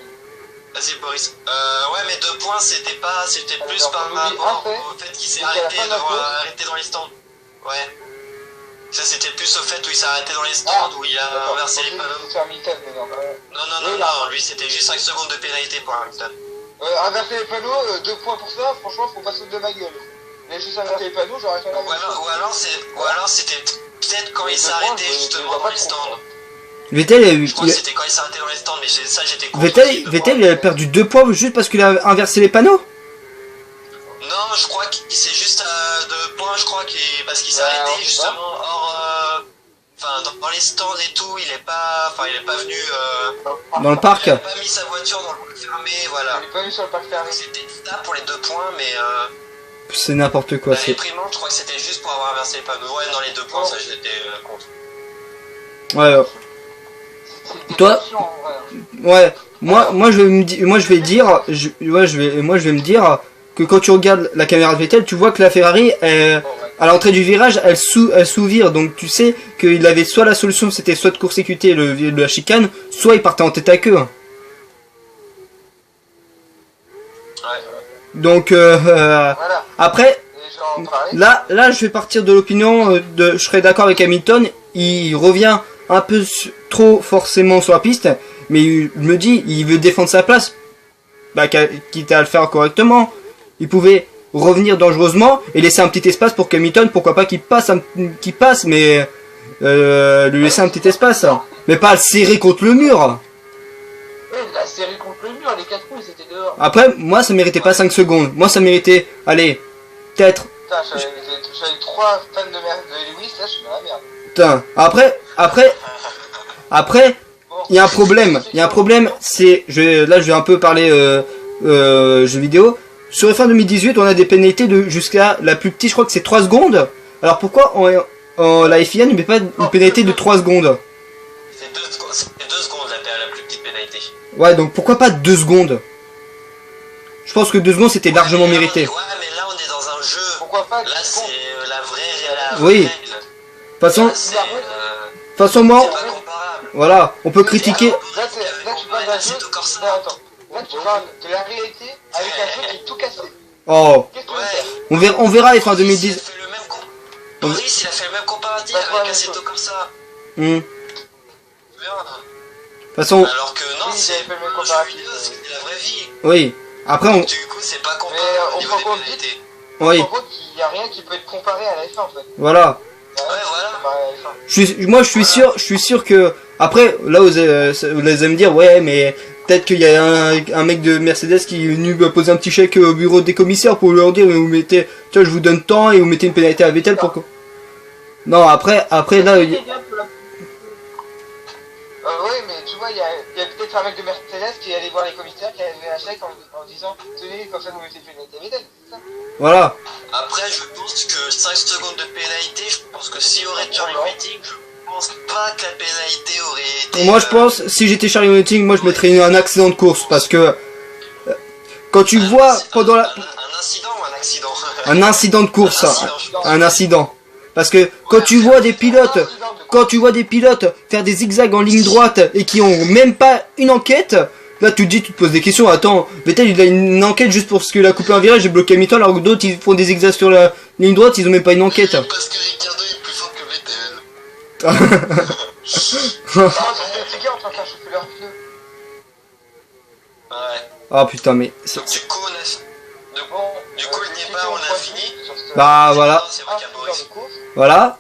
Vas-y, Boris. Ouais, mais 2 points, c'était plus Alors, par on oublie rapport un fait, au fait qu'il s'est c'est qu'à la arrêté fin de la course- arrêté dans les stands. Ouais. Ça, c'était plus au fait où il s'est arrêté dans les stands, où il a D'accord. renversé les C'est panneaux. sur Hamilton, mais non. Non, lui, c'était juste 5 secondes de pénalité pour Hamilton. Inverser les panneaux, 2 points pour ça, franchement, faut pas se foutre de ma gueule. Mais juste inverser les panneaux, j'aurais fait la même chose. Ou alors c'était peut-être quand il s'est deux points, arrêté je justement vois dans pas les trop. stands. Vettel, il a eu... Je crois que c'était quand il s'est arrêté dans les stands, mais ça, j'étais contre. Vettel, il a perdu 2 points juste parce qu'il a inversé les panneaux. Non, je crois qu'il s'est juste à 2 points, parce qu'il s'est Ouais, arrêté ouais. justement hors... Enfin, dans les stands et tout, il est pas venu... Dans le parc. il a pas mis sa voiture dans le parc fermé, voilà. Il est pas venu sur le parc fermé. C'était ça pour les 2 points, mais C'est n'importe quoi. la C'est... réprimande, je crois que c'était juste pour avoir inversé les panneaux. Ouais, dans les 2 points, ça j'étais contre. Ouais, C'est des Toi- passions, en vrai. ouais. Moi, je vais me dire que quand tu regardes la caméra de Vettel, tu vois que la Ferrari, à l'entrée du virage, elle sous-vire. Donc tu sais qu'il avait soit la solution, c'était soit de court-circuiter la chicane, soit il partait en tête à queue. Ouais. Donc Voilà. après, Et j'en parlais. là, je vais partir de l'opinion je serais d'accord avec Hamilton. Il revient un peu trop forcément sur la piste, mais il me dit, il veut défendre sa place. Bah, quitte à le faire correctement. Il pouvait revenir dangereusement et laisser un petit espace pour qu'Hamilton, pourquoi pas qu'il passe, mais lui laisser un petit espace. Mais pas le serrer contre le mur. La série contre le mur, les 4 coups, ils étaient dehors. Après, moi, ça méritait pas 5 secondes. Moi, ça méritait, allez, peut-être. Putain, j'avais 3 fans de Lewis, là, je suis dans la merde. Putain. Après, Bon. il y a un problème, c'est, je vais un peu parler jeux vidéo. Sur F1 2018, on a des pénalités de jusqu'à la plus petite, je crois que c'est 3 secondes. Alors pourquoi la FIA ne met pas une pénalité de 3 secondes? C'est 2 secondes la plus petite pénalité. Ouais, donc pourquoi pas 2 secondes? Je pense que 2 secondes c'était largement Ouais, mais là, mérité. Ouais, mais là on est dans un jeu. Pourquoi pas Là 10 c'est secondes la vraie Oui. règle. De toute façon, Là, c'est moi, c'est pas comparable. voilà, on peut critiquer. Là, tu parles d'un jeu. Non, attends. Là, tu parles de la réalité avec un jeu qui est tout cassé. Oh, Qu'est-ce que tu veux Ouais. faire? on verra F1 Il a 2010. fait le même Boris, il a fait le même comparatif Pas avec la Assetto même Corsa. De Tu verras. toute façon, Alors que non, Oui, c'est j'avais fait le même un jeu comparatif, vidéo, c'est la vraie vie. oui. Après, Du coup, c'est pas comparable Mais, au on niveau prend des compte pénalités. oui, En gros, il n'y a rien qui peut être comparé à la F1 en fait. voilà. Il y a rien Ouais, qui peut voilà. être comparé à la F1. Moi, je suis sûr que après, là, vous allez me dire, ouais, mais peut-être qu'il y a un mec de Mercedes qui est venu poser un petit chèque au bureau des commissaires pour leur dire, vous mettez, tiens, je vous donne tant et vous mettez une pénalité à Vettel pour que. Non, après là, Oui, mais tu vois, il y a peut-être un mec de Mercedes qui est allé voir les commissaires, qui a donné un chèque en disant tenez, comme ça vous mettez plus de Vettel, c'est ça? voilà. Après, je pense que 5 secondes de pénalité, je pense que s'il y aurait Charlie Whiting, je pense pas que la pénalité aurait été. Moi, je pense, si j'étais Charlie Whiting, moi, je mettrais un accident de course parce que quand tu vois pendant la Un incident ou un accident? un incident de course, je pense. un incident. Parce que quand tu vois des pilotes, faire des zigzags en ligne droite et qui ont même pas une enquête, là tu te poses des questions. Attends, Vettel il a une enquête juste pour ce qu'il a coupé un virage et bloqué Hamilton, alors que d'autres ils font des zigzags sur la ligne droite, ils ont même pas une enquête. Parce que Ricardo est plus fort que Vettel. Non, c'est des tickets en train de faire chauffer leurs pneus. Ouais. Ah putain, mais Donc du coup, du coup, le débat, on a fini. bah voilà, C'est vrai qu'il y a Boris. voilà.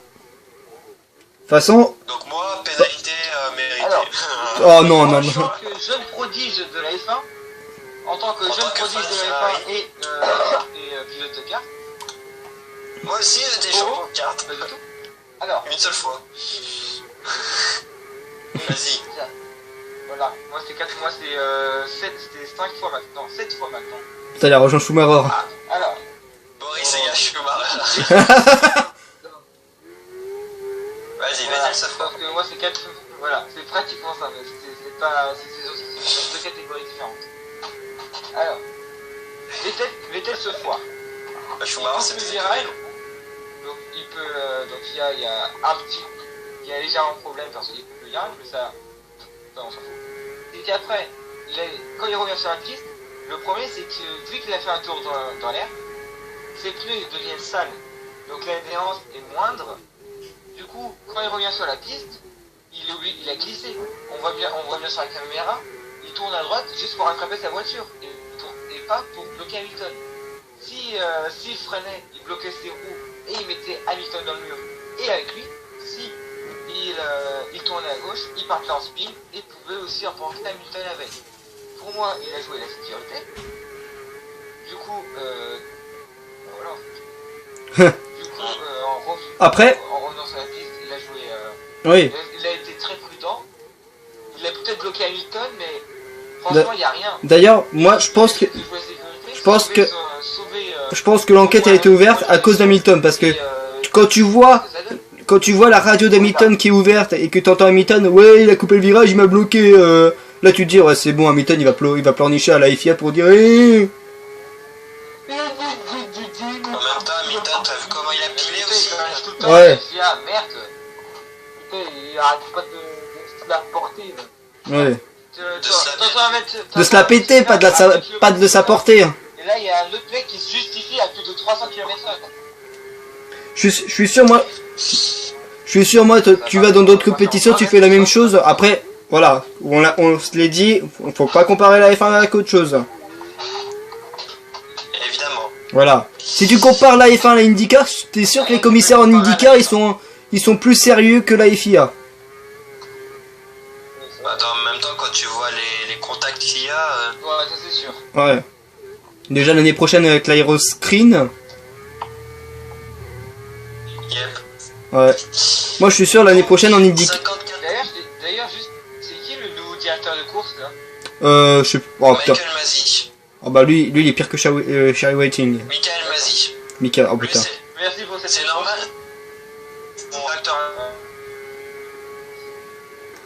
façon... Donc moi, pénalité méritée. Alors. Oh non, non, En non. tant que jeune prodige de la F1, en tant que En jeune tant que prodige fan de de la Ferrari. F1 et pilote de kart, Moi aussi, j'étais Oh. champion de kart. pas du tout. Alors, Une seule fois. Vas-y. tiens, voilà, moi c'est 4, moi c'est 7, c'était 5 fois maintenant, 7 fois maintenant. Putain, il a rejoint Schumacher. Alors, Boris et Schumacher. Vas-y, voilà, Vettel cette fois. parce que moi c'est 4, voilà, c'est pratiquement ça, mais c'est pas, c'est deux catégories différentes. Alors, Vettel se foire. Schumacher, C'est c'est plus virage, donc il peut, donc il y a il y a légèrement un problème parce qu'il peut le virage, mais ça on s'en fout. Et qu'après, quand il revient sur la piste, le problème c'est que vu qu'il a fait un tour dans l'air, ses pneus deviennent sales, donc l'adhérence est moindre. Du coup, quand il revient sur la piste, il a glissé. On voit bien sur la caméra, il tourne à droite juste pour rattraper sa voiture et pas pour bloquer Hamilton. S'il freinait, il bloquait ses roues et il mettait Hamilton dans le mur et avec lui, si il tournait à gauche, il partait en spin et pouvait aussi emporter Hamilton avec. Pour moi, il a joué la sécurité. Du coup, voilà. Du coup, Après, en revenant sur la piste, il a joué. oui. Il a été très prudent. Il a peut-être bloqué Hamilton, mais franchement, il n'y a rien. D'ailleurs, moi, je pense que l'enquête a été ouverte à cause d'Hamilton, parce que quand tu vois la radio d'Hamilton qui est ouverte et que tu entends Hamilton, ouais, il a coupé le virage, il m'a bloqué. Là, tu te dis, ouais, c'est bon, Hamilton, il va pleurnicher à la FIA pour dire, eh. En même temps, Hamilton, t'as vu comment il a pilé aussi? Ouais. Merde. Putain, il arrête pas de se la porter. Ouais. De se la péter, pas de sa portée. Et là, il y a un autre mec qui se justifie à plus de 300 km/h. Je suis sûr, moi, tu vas dans d'autres compétitions, tu fais la même chose. Après, voilà, on se l'est dit, faut pas comparer la F1 avec autre chose. Évidemment. Voilà. Si tu compares la F1 à la IndyCar, t'es sûr que les commissaires en IndyCar, ils sont plus sérieux que la FIA. Attends, en même temps, quand tu vois les contacts qu'il y a... Ouais, ça c'est sûr. Ouais. Déjà l'année prochaine avec l'aéroscreen. Yep. Ouais. Moi je suis sûr l'année prochaine en IndyCar. 54. D'ailleurs, juste, c'est qui le nouveau directeur de course là? Je sais pas. Oh putain. Michael Masi. Oh bah lui il est pire que Sherry Whiting. Michael Masi. Michael, oh Lui, putain. Merci pour cette c'est réponse. normal. Mon acteur...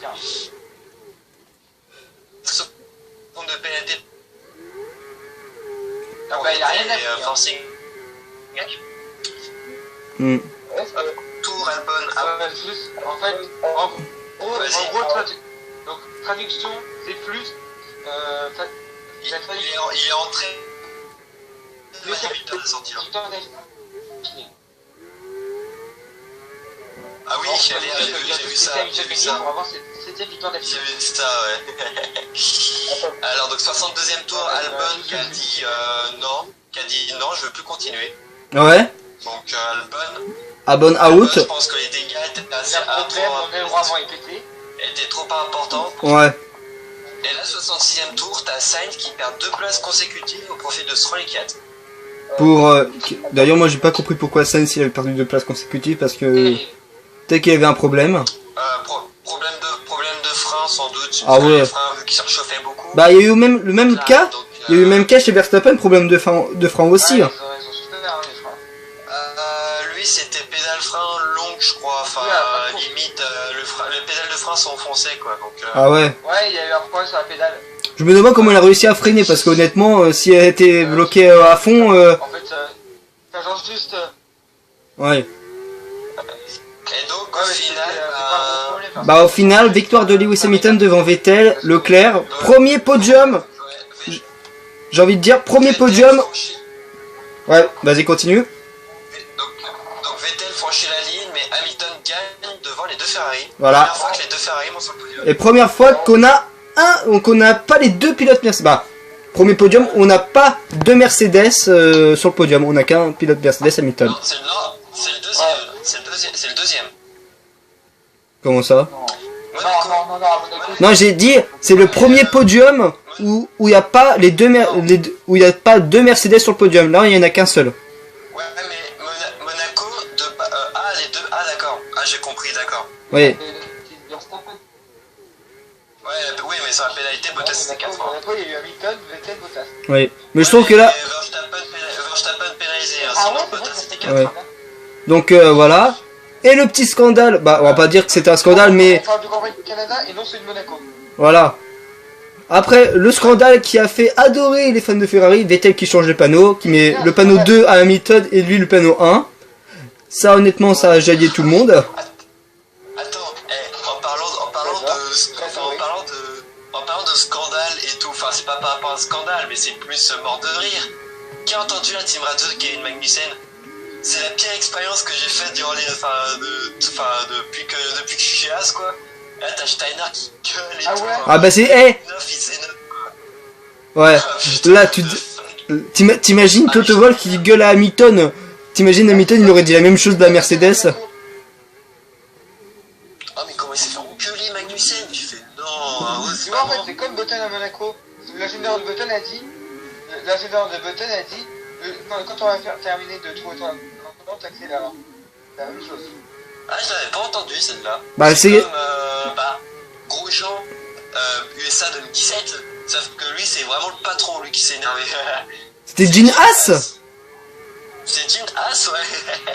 Tiens. Seconde de pénalité. Ah bah, il a rien à Et, faire. forcing. Hmm. Tour Albon. Juste, en fait, en gros, donc traduction, c'est plus. Il est entré. Le Hamilton est sorti là. victoire d'Hamilton. Ah oui, j'ai vu ça. On va voir cette victoire J'ai d'Hamilton. vu ça, ouais. Alors, donc 62e tour, Albon qui a dit non, je veux plus continuer. Ouais. Donc Albon, Abon out. je pense que les dégâts étaient assez Mon aileron est pété. étaient trop importants. Ouais. Et là, 66e tour, t'as Sainz qui perd 2 places consécutives au profit de Stroll et Kiat. D'ailleurs moi j'ai pas compris pourquoi Sainz il avait perdu 2 places consécutives, parce que peut-être qu'il y avait un problème. Problème de frein sans doute. Ah ouais. Les freins vu qu'ils se réchauffaient beaucoup. Bah il y a eu le même cas. Donc, Il y a eu le même cas chez Verstappen, problème de frein aussi. Ils ont souffert, les freins. lui c'était pédale frein longue je crois. Enfin limite les pédales de frein sont enfoncées quoi. Donc, Ah ouais. Ouais, il y a eu un problème sur la pédale. Je me demande comment il a réussi à freiner, parce qu'honnêtement, si elle était bloquée à fond, En fait, ça change juste. ouais. Et donc au Ouais, final, Bah au final, victoire de Lewis Hamilton devant Vettel, Leclerc, premier podium. J'ai envie de dire premier podium. Ouais, vas-y continue. Donc Vettel franchit la ligne, mais Hamilton gagne devant les deux Ferrari. Voilà. Première fois que les deux Ferrari montent sur le podium. Et première fois qu'on n'a pas les deux pilotes Mercedes. Bah, premier podium, on n'a pas deux Mercedes sur le podium. On n'a qu'un pilote Mercedes, Hamilton. Non, c'est le deuxième. C'est le deuxième. Comment ça? Non. Monaco. Non, à Monaco. Non, j'ai dit, c'est le premier podium où il n'y a pas où il y a pas deux Mercedes sur le podium. Là, il y en a qu'un seul. Ouais, mais Monaco, les deux. Ah, d'accord. Ah, j'ai compris, d'accord. Oui. Verstappen. Oui, mais sur la pénalité, Bottas c'était 4 ans. Monaco, il y a eu Hamilton, Vettel, Bottas. Oui. Mais je trouve que là, Verstappen pénalisé, hein, Ah sinon ouais, c'est Bottas vrai, c'était c'est 4 Ouais. ans. donc voilà. Et le petit scandale, bah on va pas dire que c'était un scandale, mais On parle du Grand Prix du Canada et non celui de Monaco. voilà. Après, le scandale qui a fait adorer les fans de Ferrari, Vettel qui change les panneaux, qui met le panneau 2 à Hamilton et lui le panneau 1. Ça, honnêtement, ça a jaillé tout le monde. Attends, en parlant de scandale et tout, enfin c'est pas par rapport à un scandale, mais c'est plus mort de rire. Qui a entendu la Team Radio qui est une Magnussen? C'est la pire expérience que j'ai faite durant depuis que je suis chez As, quoi. Là t'as Steiner qui gueule et Ah tout. ouais Ah bah c'est, hey, Il s'énerve. ouais. Ah, putain, Là, what tu the fuck. t'imagines Toto Wolff qui gueule à Hamilton. T'imagines Hamilton, il aurait dit la même chose de la Mercedes. Ah mais comment il s'est fait enculer Magnussen? J'ai fait non, Tu vois, en fait, c'est comme Button à Monaco. L'ingénieur de Button a dit, quand on va terminer de trouver ton comment t'accélères. C'est la même chose. Ah, je l'avais pas entendu celle-là. Bah, c'est- comme Grosjean, USA 2017. Sauf que lui, c'est vraiment le patron, lui, qui s'est énervé. C'était Gene Haas. C'est Gene Haas, ouais.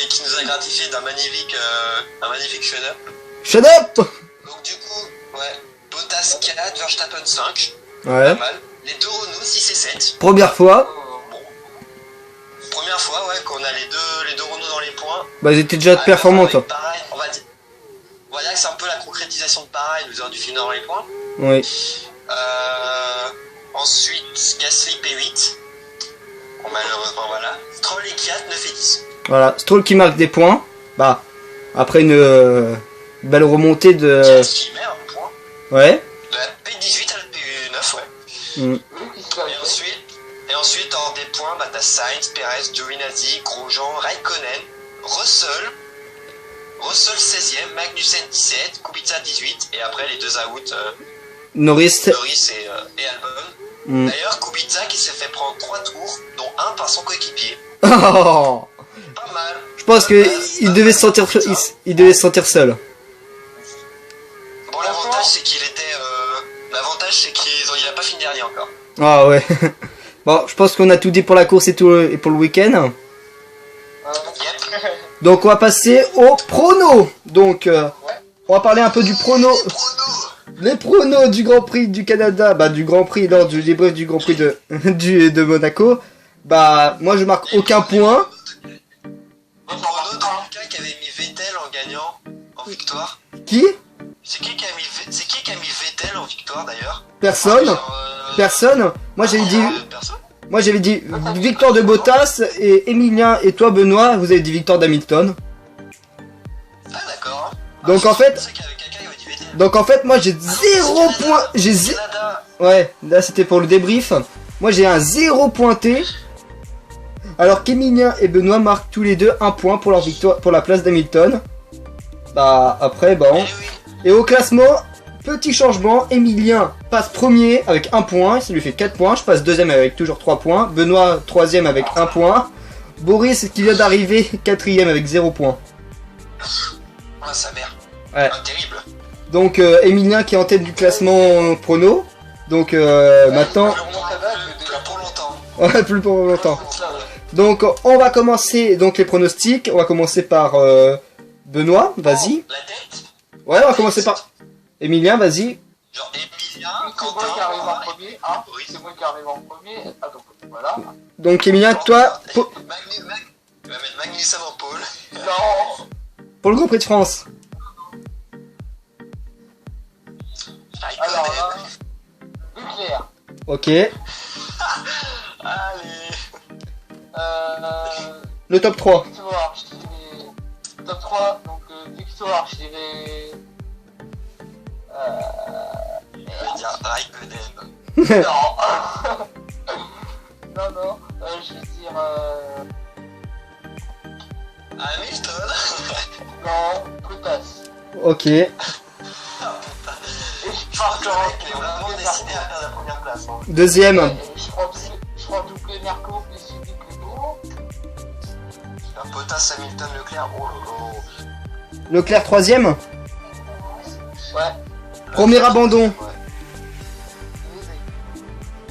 Qui nous a gratifié d'un magnifique shut-up. Shut up. Donc du coup, ouais, Bottas 4, Verstappen 5. Ouais. Pas mal. Les deux Renault 6 et 7. Première fois. Bon. Première fois, ouais, qu'on a les deux Renault dans les points. Bah, ils étaient déjà performantes. Avec pareil, on va dire que c'est un peu la concrétisation de pareil, nous aurions dû finir dans les points. Oui. Ensuite, Gasly P8. Bon, malheureusement, voilà. Stroll et 4, 9 et 10. Voilà. Stroll qui marque des points. Bah, après une belle remontée de. Gasly met un point. Ouais. De la P18 à la P9, ouais. Mm. Lui qui se fait Et ensuite, en des points, bah, t'as Sainz, Perez, Giovinazzi, Grosjean, Raikkonen, Russell 16ème, Magnussen 17, Kubica 18, et après les deux outs, Norris. Norris et Albon. Mm. D'ailleurs, Kubica qui s'est fait prendre 3 tours, dont un par son coéquipier. Oh. Pas mal. Je pense que il devait se sentir, il devait se sentir seul. Bon, l'avantage c'est qu'il a pas fini dernier encore. Ah ouais. Bon, je pense qu'on a tout dit pour la course et pour le week-end. Yep. Donc on va passer au prono. Donc on va parler un peu du prono. Les pronos du Grand Prix du Canada, bah du Grand Prix lors du débrief du Grand Prix de Monaco. Bah moi je marque aucun point. Les pronos de quelqu'un qui avait mis Vettel en gagnant en victoire. Qui? C'est qui qui a mis Vettel en victoire d'ailleurs? Personne. Personne. Moi Personne. j'avais dit victoire de Bottas et Emilien et toi Benoît, vous avez dit victoire d'Hamilton. Ah d'accord. Donc, Ah, en fait- je pensais qu'il y avait quelqu'un qui avait dit Vettel. Donc en fait moi j'ai 0 point. Canada. Ouais, là c'était pour le débrief. Moi j'ai un 0 pointé. Alors qu'Emilien et Benoît marquent tous les deux un point pour leur victoire, pour la place d'Hamilton. Bah après Eh bon. oui. Et au classement, petit changement, Emilien passe premier avec 1 point, ça lui fait 4 points. Je passe deuxième avec toujours 3 points. Benoît troisième avec 1 point. Boris qui vient d'arriver quatrième avec 0 points. Ah sa mère. Ouais. Ah, terrible. Donc Emilien qui est en tête du classement prono. Donc maintenant, Plus pour longtemps. ouais, plus pour longtemps. C'est ça, ouais. Donc on va commencer donc les pronostics. On va commencer par Benoît, vas-y. La tête. Ouais, on va commencer par Emilien, vas-y. Genre Emilien, C'est moi Quentin. qui arrive en premier, hein. Oui. C'est moi qui arrive en premier. Ah donc voilà. Donc Emilien, toi, Il va mettre Magnussen en pôle. Non. pour le Grand Prix de France. Alors là, nucléaire. Ok. Allez. Le top 3. Victoire, je dirais top 3, donc victoire, je dirais Je vais dire Raikkonen. non. non, je vais dire Hamilton. non, Bottas. Ok. Je pense que le mec est vraiment décidé à faire la première place. Hein. Deuxième. Je prends double Merco plus suivi que Hugo. Bottas, Hamilton, Leclerc. Oh là là. Leclerc troisième. Ouais. Premier abandon. Ouais.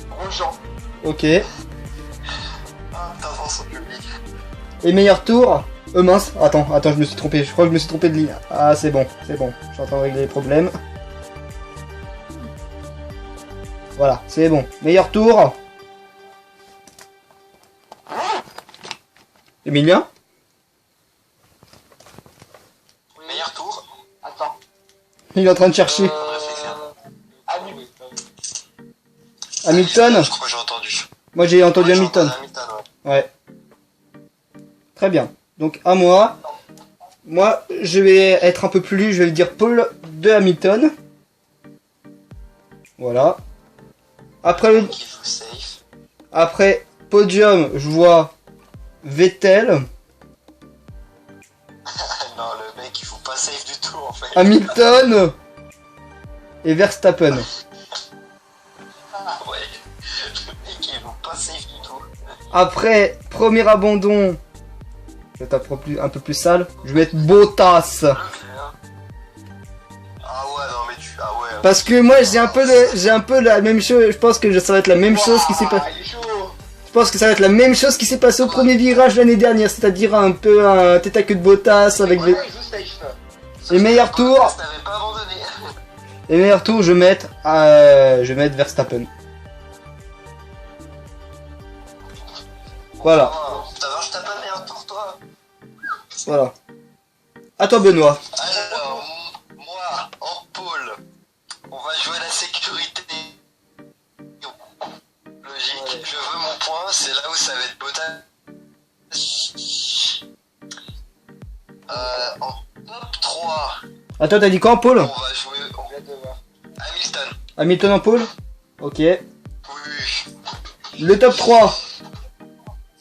Grosjean. Ok. Ah, t'avances au public. Et meilleur tour. Mince. Attends, je me suis trompé. Je crois que je me suis trompé de ligne. Ah, c'est bon. Je suis en train de régler les problèmes. Voilà, c'est bon. Meilleur tour. Emilien? Meilleur tour. Attends. Il est en train de chercher. Hamilton? Je crois que j'ai entendu. Moi j'ai entendu Ouais, j'ai Hamilton. entendu Hamilton, ouais. Ouais. Très bien. Donc à moi. Moi je vais être un peu plus, je vais dire pole de Hamilton. Voilà. Après, Qui joue safe. après podium, je vois Vettel, Non, le mec il joue pas safe du tout en fait. Hamilton et Verstappen. Ah ouais. Le mec il joue pas safe du tout. Après, premier abandon, je vais taper un peu plus sale, je vais mettre Bottas. Leclerc. Ah ouais, non mais tu. Ah ouais. Parce que moi j'ai un peu la même chose, je pense que ça va être la même chose qui s'est passé. Il est chaud. Je pense que ça va être la même chose qui s'est passé au premier virage l'année dernière, c'est-à-dire un peu un tête à queue de Bottas avec Vraiment, il joue safe. les meilleurs tours. Bottas n'avait pas abandonné. Les meilleurs tours, je vais mettre Verstappen. Voilà, Oh, ça va, je tape un meilleur tour toi. voilà. À toi Benoît. Alors, moi, en pôle, on va jouer la sécurité. Logique, je veux mon point, c'est là où ça va être Bottas. En top 3, À toi t'as dit quoi en pôle? on va jouer J'ai hâte de voir. Hamilton. Hamilton en pôle? Ok. Oui. Le top 3.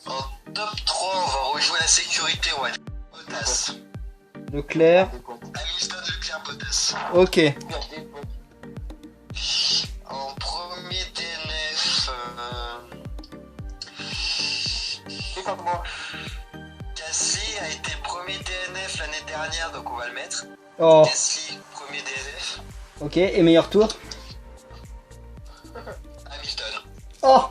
En top 3, on va rejouer la sécurité, on va dire Bottas. Leclerc. Hamilton, Leclerc, Bottas. Ok. En premier DNF, C'est comme moi. Gasly a été premier DNF l'année dernière, donc on va le mettre. Oh. Gasly, premier DNF. Ok. Et meilleur tour? Hamilton. Oh.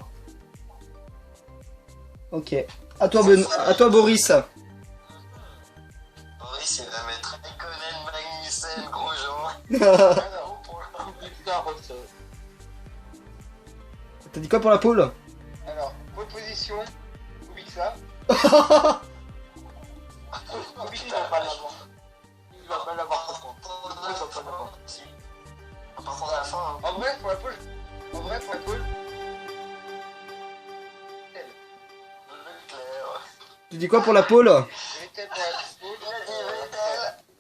Ok. À toi à toi Boris. Boris, il va mettre Raikkonen, Magnussen, Grosjean. Alors, Putain, Russell. T'as dit quoi pour la pôle? pole position, Kubica. Il va pas l'avoir. Il va pas l'avoir, par contre. Il va pas l'avoir. À partir de la fin, hein. En vrai, pour la pole. Leclerc. Tu dis quoi pour la pôle? Vettel pour la pole.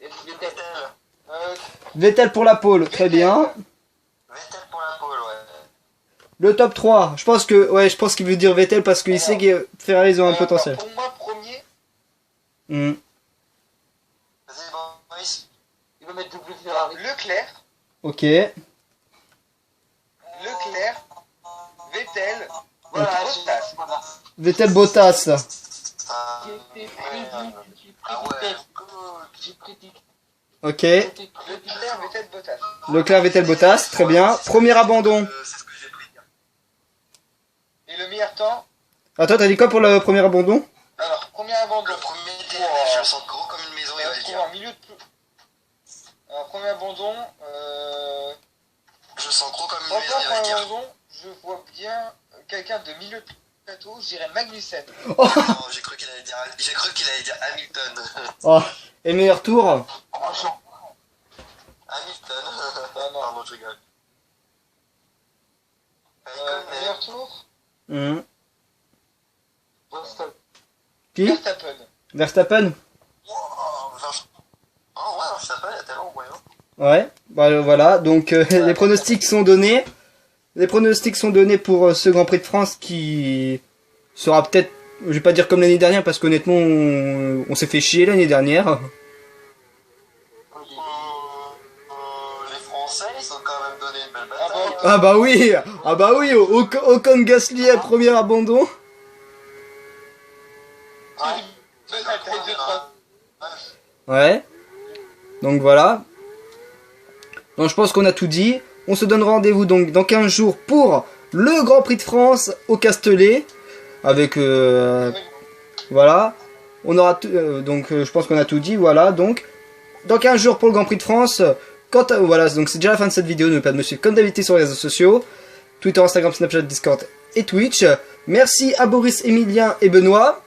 Il a dit Vettel. Vettel. Vettel pour la pôle. Très bien. Vettel pour la pole, ouais. Le top 3. Je pense qu'il veut dire Vettel parce qu'il sait que Ferrari ils ont un potentiel. Pour moi, premier, Hmm. Vas-y, Boris. Il va mettre double Ferrari. Leclerc, Ok. Vettel, Voilà, Bottas. voilà. Vettel Bottas. Ah, J'ai merde. Ah ouais, good. J'ai prédit. Ok. Leclerc, Vettel, Bottas. Leclerc Vettel Bottas. Très bien. Premier abandon. C'est ce que j'ai pris. Et le meilleur temps, À toi t'as dit quoi pour le premier abandon? alors, premier abandon. Le premier DNF, je le sens gros comme une maison, il va le dire. En milieu de plus. Alors, premier abandon, Je le sens gros comme une maison, franchement, il va le premier dire. abandon, je vois bien quelqu'un de milieu de plateau, je dirais Magnussen. Non, j'ai cru qu'il allait dire Hamilton. Oh. Et meilleur tour? Grosjean. Hamilton. non. Pardon, je rigole. Meilleur tour, Hmm. Russell. Qui? Verstappen. Verstappen? Oh ouais, je sais pas, il y a tellement moyen. Ouais. Bah voilà. Donc les pronostics sont donnés. Les pronostics sont donnés pour ce Grand Prix de France qui sera peut-être, je vais pas dire comme l'année dernière parce qu'honnêtement on s'est fait chier l'année dernière. Les Français, ils ont quand même donné une belle Ah bataille. bon Ah bah oui, ah bah oui, Ocon Gasly à premier abandon. Ouais. Belle bataille de 3. Ouais. Donc voilà. Donc je pense qu'on a tout dit. On se donne rendez-vous donc dans 15 jours pour le Grand Prix de France au Castellet. Avec voilà. On aura donc je pense qu'on a tout dit. Voilà donc dans 15 jours pour le Grand Prix de France. Voilà donc c'est déjà la fin de cette vidéo. N'oubliez pas de me suivre comme d'habitude sur les réseaux sociaux. Twitter, Instagram, Snapchat, Discord et Twitch. Merci à Boris, Emilien et Benoît.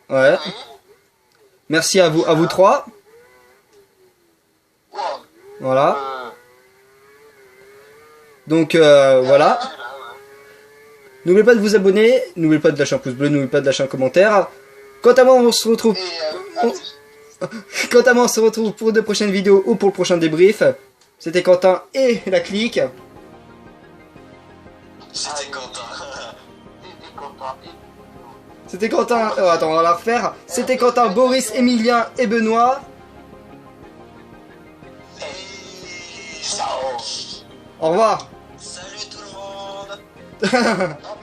Ouais. Merci à vous trois. Voilà. Donc voilà. N'oubliez pas de vous abonner, n'oubliez pas de lâcher un pouce bleu, n'oubliez pas de lâcher un commentaire. Quant à moi, on se retrouve. Quant à moi, on se retrouve pour de prochaines vidéos ou pour le prochain débrief. C'était Quentin et la clique. C'était Quentin. C'était Quentin. Attends, on va la refaire. C'était Quentin, Boris, Emilien et Benoît. Et ciao. Au revoir. Salut tout le monde. Au